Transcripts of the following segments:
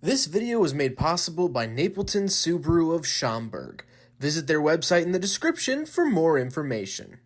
This video was made possible by Napleton Subaru of Schaumburg. Visit their website in the description for more information.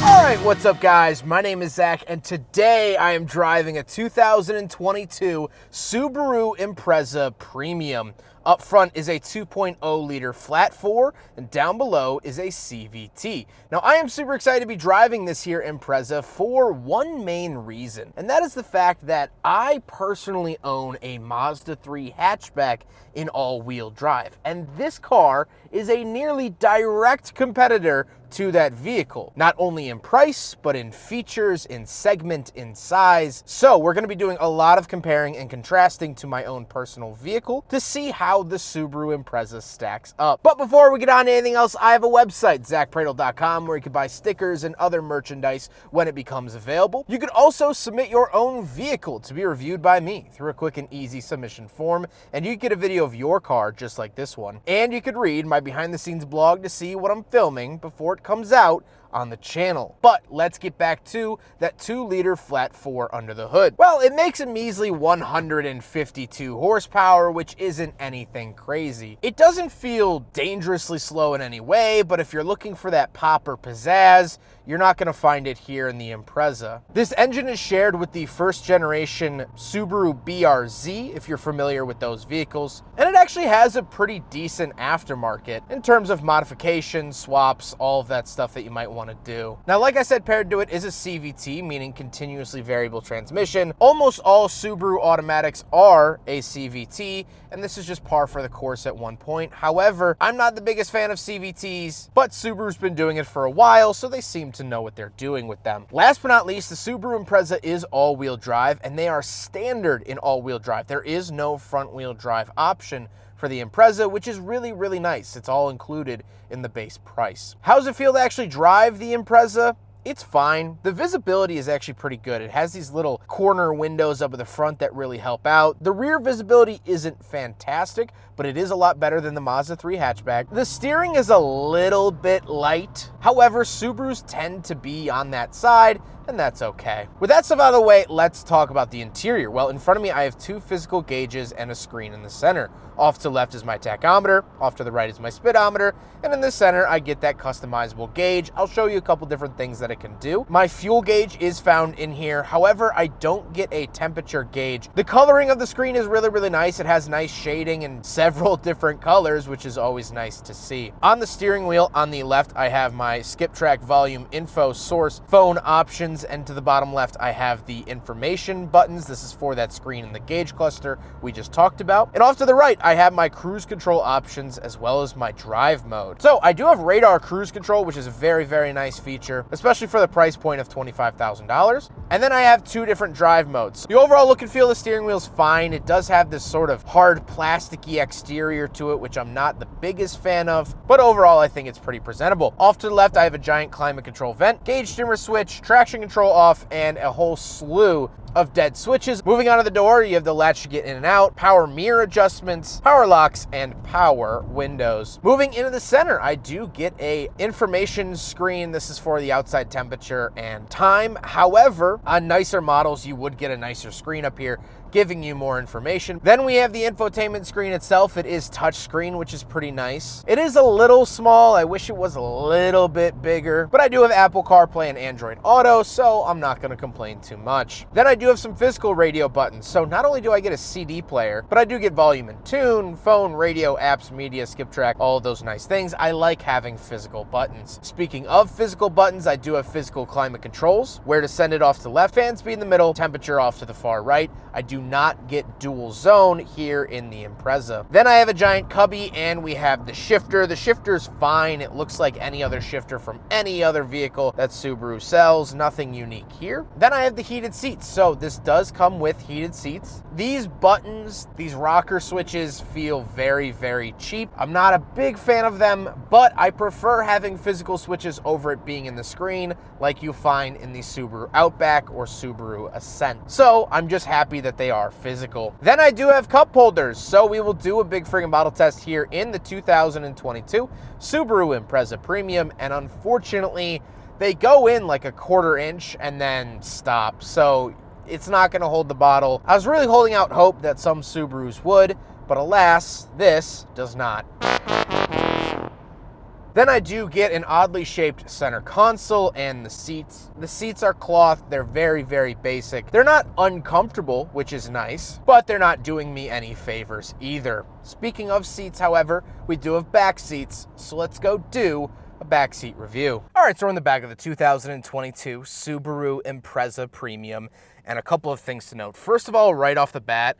Alright, what's up guys? My name is Zach and today I am driving a 2022 Subaru Impreza Premium. Up front is a 2.0 liter flat 4 and down below is a CVT. Now I am super excited to be driving this here Impreza for one main reason, and that is the fact that I personally own a Mazda 3 hatchback in all-wheel drive, and this car is a nearly direct competitor to that vehicle, not only in price, but in features, in segment, in size. So we're gonna be doing a lot of comparing and contrasting to my own personal vehicle to see how the Subaru Impreza stacks up. But before we get on to anything else, I have a website, ZachPradel.com, where you can buy stickers and other merchandise when it becomes available. You could also submit your own vehicle to be reviewed by me through a quick and easy submission form, and you get a video of your car just like this one. And you could read my behind the scenes blog to see what I'm filming before it comes out on the channel. But let's get back to that 2-liter flat 4 under the hood. Well, it makes a measly 152 horsepower, which isn't anything crazy. It doesn't feel dangerously slow in any way, but if you're looking for that pop or pizzazz, you're not going to find it here in the Impreza. This engine is shared with the first generation Subaru BRZ, if you're familiar with those vehicles, and it actually has a pretty decent aftermarket in terms of modifications, swaps, all of that stuff that you might want to do. Now, like I said, paired to it is a CVT, meaning continuously variable transmission. Almost all Subaru automatics are a CVT, and this is just par for the course at one point. However, I'm not the biggest fan of CVTs, but Subaru's been doing it for a while, so they seem to know what they're doing with them. Last but not least, the Subaru Impreza is all-wheel drive, and they are standard in all-wheel drive. There is no front-wheel drive option for the Impreza, which is really, really nice. It's all included in the base price. How does it feel to actually drive the Impreza? It's fine. The visibility is actually pretty good. It has these little corner windows up at the front that really help out. The rear visibility isn't fantastic, but it is a lot better than the Mazda 3 hatchback. The steering is a little bit light. However, Subarus tend to be on that side, and that's okay. With that stuff out of the way, let's talk about the interior. Well, in front of me, I have 2 physical gauges and a screen in the center. Off to the left is my tachometer, off to the right is my speedometer, and in the center, I get that customizable gauge. I'll show you a couple different things that it can do. My fuel gauge is found in here. However, I don't get a temperature gauge. The coloring of the screen is really, really nice. It has nice shading in several different colors, which is always nice to see. On the steering wheel, on the left, I have my skip track volume info source phone options, and to the bottom left, I have the information buttons. This is for that screen in the gauge cluster we just talked about. And off to the right, I have my cruise control options as well as my drive mode. So I do have radar cruise control, which is a very, very nice feature, especially for the price point of $25,000. And then I have 2 different drive modes. The overall look and feel of the steering wheel is fine. It does have this sort of hard plasticky exterior to it, which I'm not the biggest fan of, but overall I think it's pretty presentable. Off to the left, I have a giant climate control vent, gauge dimmer switch, traction control off, and a whole slew of dead switches. Moving on to the door, you have the latch to get in and out, power mirror adjustments, power locks, and power windows. Moving into the center, I do get a information screen. This is for the outside temperature and time. However, on nicer models, you would get a nicer screen up here, giving you more information. Then we have the infotainment screen itself. It is touchscreen, which is pretty nice. It is a little small. I wish it was a little bit bigger, but I do have Apple CarPlay and Android Auto, so I'm not going to complain too much. Then I do have some physical radio buttons. So not only do I get a CD player, but I do get volume and tune, phone, radio, apps, media, skip track, all of those nice things. I like having physical buttons. Speaking of physical buttons, I do have physical climate controls, where to send it off to the left, fan speed in the middle, temperature off to the far right. I do not get dual zone here in the Impreza. Then I have a giant cubby, and we have the shifter. The shifter's fine. It looks like any other shifter from any other vehicle that Subaru sells. Nothing unique here. Then I have the heated seats. So this does come with heated seats. These buttons, these rocker switches, switches feel very, very cheap. I'm not a big fan of them, but I prefer having physical switches over it being in the screen like you find in the Subaru Outback or Subaru Ascent. So I'm just happy that they are physical. Then I do have cup holders, so we will do a big friggin' bottle test here in the 2022 Subaru Impreza Premium, and unfortunately, they go in like a 1/4 inch and then stop. So it's not gonna hold the bottle. I was really holding out hope that some Subarus would, but alas, this does not. Then I do get an oddly shaped center console and the seats. The seats are cloth. They're very, very basic. They're not uncomfortable, which is nice, but they're not doing me any favors either. Speaking of seats, however, we do have back seats, so let's go do a backseat review. All right, so we're in the back of the 2022 Subaru Impreza Premium, and a couple of things to note. First of all, right off the bat,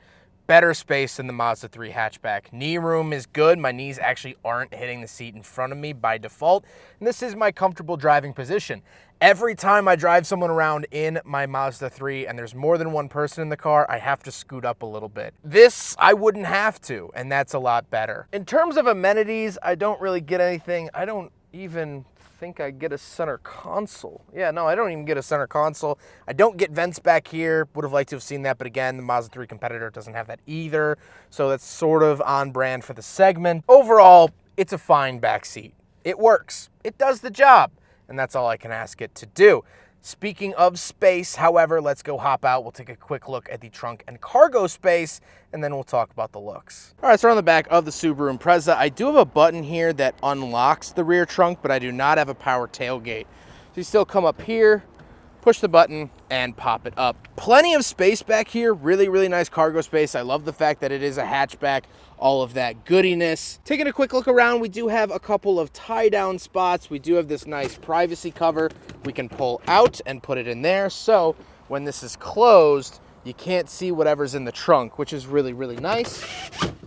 better space than the Mazda 3 hatchback. Knee room is good. My knees actually aren't hitting the seat in front of me by default, and this is my comfortable driving position. Every time I drive someone around in my Mazda 3 and there's more than one person in the car, I have to scoot up a little bit. This, I wouldn't have to, and that's a lot better. In terms of amenities, I don't really get anything. I don't even think I get a center console. Yeah, no, I don't even get a center console. I don't get vents back here. Would have liked to have seen that, but again, the Mazda 3 competitor doesn't have that either, so that's sort of on brand for the segment. Overall, it's a fine back seat. It works. It does the job, and that's all I can ask it to do. Speaking of space, however, let's go hop out. We'll take a quick look at the trunk and cargo space, and then we'll talk about the looks. All right, so on the back of the Subaru Impreza, I do have a button here that unlocks the rear trunk, but I do not have a power tailgate. So you still come up here, push the button, and pop it up. Plenty of space back here. Really, really nice cargo space. I love the fact that it is a hatchback, all of that goodiness. Taking a quick look around, we do have a couple of tie-down spots. We do have this nice privacy cover we can pull out and put it in there. So when this is closed, you can't see whatever's in the trunk, which is really, really nice.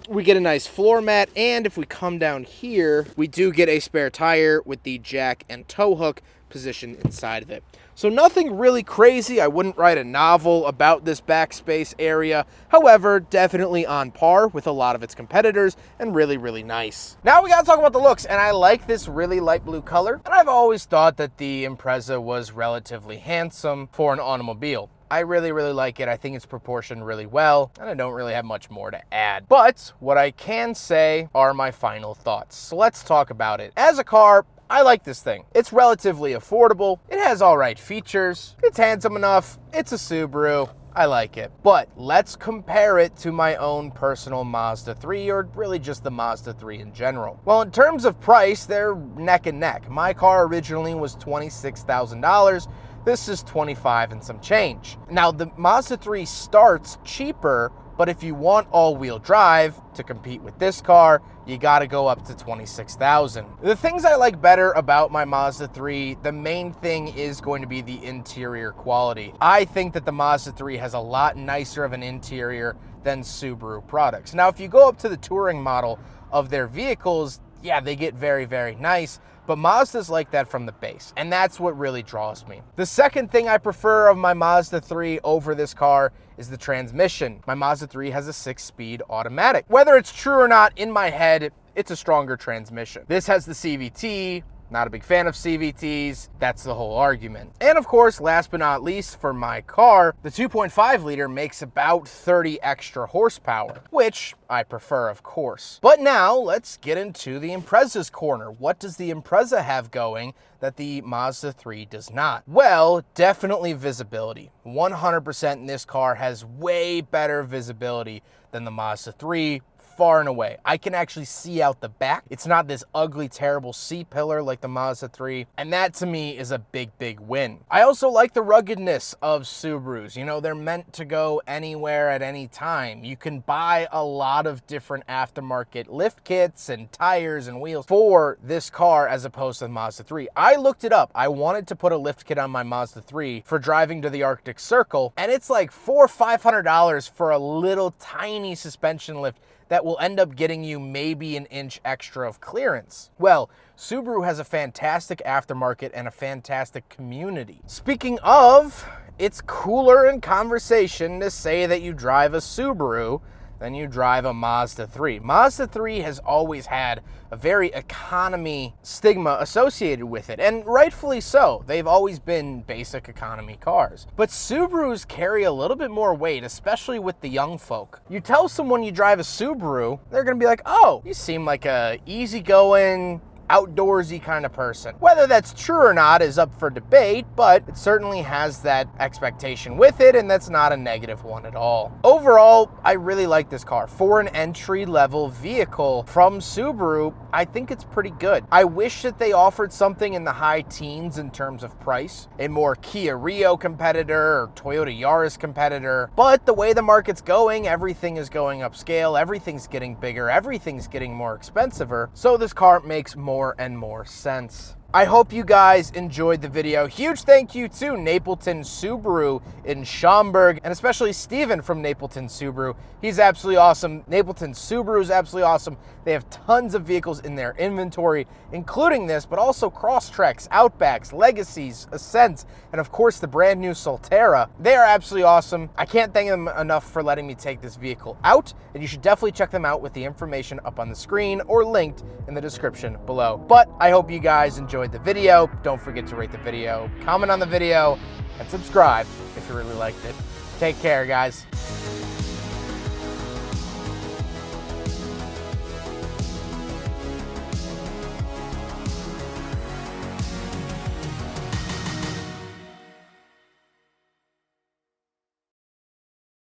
We get a nice floor mat, and if we come down here, we do get a spare tire with the jack and tow hook position inside of it. So nothing really crazy. I wouldn't write a novel about this backspace area. However, definitely on par with a lot of its competitors and really, really nice. Now we gotta talk about the looks, and I like this really light blue color. And I've always thought that the Impreza was relatively handsome for an automobile. I really, really like it. I think it's proportioned really well, and I don't really have much more to add. But what I can say are my final thoughts. So let's talk about it. As a car, I like this thing. It's relatively affordable. It has all right features. It's handsome enough. It's a Subaru. I like it. But let's compare it to my own personal Mazda 3, or really just the Mazda 3 in general. Well, in terms of price, they're neck and neck. My car originally was $26,000. This is $25 and some change. Now, the Mazda 3 starts cheaper, but if you want all-wheel drive to compete with this car, you gotta go up to $26,000. The things I like better about my Mazda 3, the main thing is going to be the interior quality. I think that the Mazda 3 has a lot nicer of an interior than Subaru products. Now, if you go up to the touring model of their vehicles, yeah, they get very, very nice, but Mazda's like that from the base, and that's what really draws me. The second thing I prefer of my Mazda 3 over this car is the transmission. My Mazda 3 has a 6-speed automatic. Whether it's true or not, in my head, it's a stronger transmission. This has the CVT. Not a big fan of CVTs. That's the whole argument. And of course, last but not least, for my car, the 2.5 liter makes about 30 extra horsepower, which I prefer, of course. But now let's get into the Impreza's corner. What does the Impreza have going that the Mazda 3 does not? Well, definitely visibility. 100% in this car has way better visibility than the Mazda 3. Far and away. I can actually see out the back. It's not this ugly, terrible C-pillar like the Mazda 3, and that to me is a big, big win. I also like the ruggedness of Subarus. You know, they're meant to go anywhere at any time. You can buy a lot of different aftermarket lift kits and tires and wheels for this car as opposed to the Mazda 3. I looked it up. I wanted to put a lift kit on my Mazda 3 for driving to the Arctic Circle, and it's like $400 or $500 for a little tiny suspension lift that will end up getting you maybe an inch extra of clearance. Well, Subaru has a fantastic aftermarket and a fantastic community. Speaking of, it's cooler in conversation to say that you drive a Subaru then you drive a Mazda 3. Mazda 3 has always had a very economy stigma associated with it, and rightfully so. They've always been basic economy cars. But Subarus carry a little bit more weight, especially with the young folk. You tell someone you drive a Subaru, they're gonna be like, oh, you seem like a easygoing, outdoorsy kind of person. Whether that's true or not is up for debate, but it certainly has that expectation with it, and that's not a negative one at all. Overall, I really like this car. For an entry-level vehicle from Subaru, I think it's pretty good. I wish that they offered something in the high teens in terms of price, a more Kia Rio competitor or Toyota Yaris competitor, but the way the market's going, everything is going upscale, everything's getting bigger, everything's getting more expensiver, so this car makes more and more sense. I hope you guys enjoyed the video. Huge thank you to Napleton Subaru in Schaumburg, and especially Steven from Napleton Subaru. He's absolutely awesome. Napleton Subaru is absolutely awesome. They have tons of vehicles in their inventory, including this, but also Crosstreks, Outbacks, Legacies, Ascents, and of course the brand new Solterra. They are absolutely awesome. I can't thank them enough for letting me take this vehicle out, and you should definitely check them out with the information up on the screen or linked in the description below. But I hope you guys enjoyed the video. Don't forget to rate the video, comment on the video, and subscribe if you really liked it. Take care, guys.